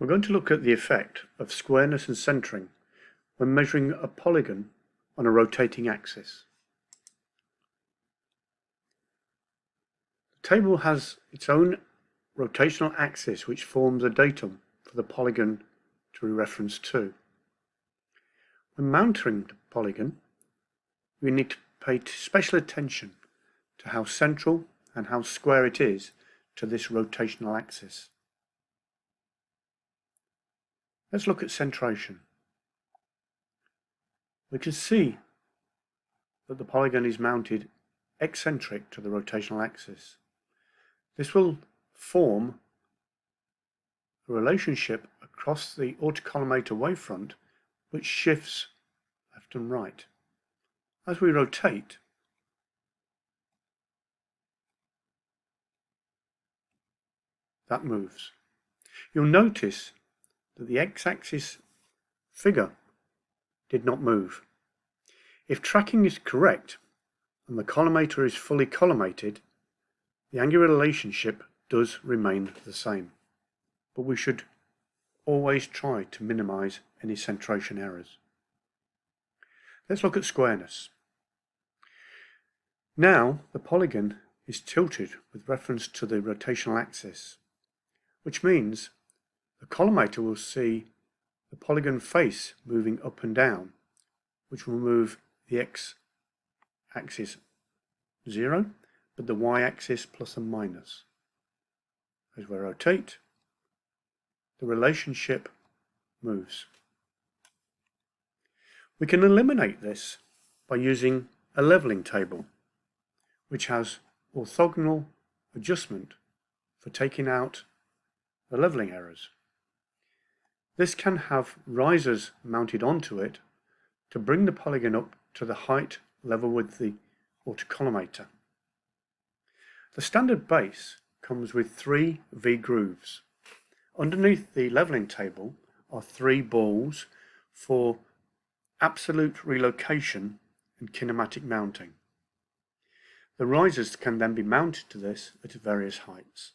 We're going to look at the effect of squareness and centering when measuring a polygon on a rotating axis. The table has its own rotational axis which forms a datum for the polygon to be referenced to. When mounting the polygon, we need to pay special attention to how central and how square it is to this rotational axis. Let's look at centration. We can see that the polygon is mounted eccentric to the rotational axis. This will form a relationship across the autocollimator wavefront which shifts left and right. As we rotate, that moves. You'll notice that the x-axis figure did not move. If tracking is correct and the collimator is fully collimated, the angular relationship does remain the same, but we should always try to minimize any centration errors. Let's look at squareness. Now the polygon is tilted with reference to the rotational axis, which means the collimator will see the polygon face moving up and down, which will move the x-axis 0, but the y-axis plus and minus. As we rotate, the relationship moves. We can eliminate this by using a leveling table, which has orthogonal adjustment for taking out the leveling errors. This can have risers mounted onto it to bring the polygon up to the height level with the autocollimator. The standard base comes with 3 V-grooves. Underneath the leveling table are 3 balls for absolute relocation and kinematic mounting. The risers can then be mounted to this at various heights.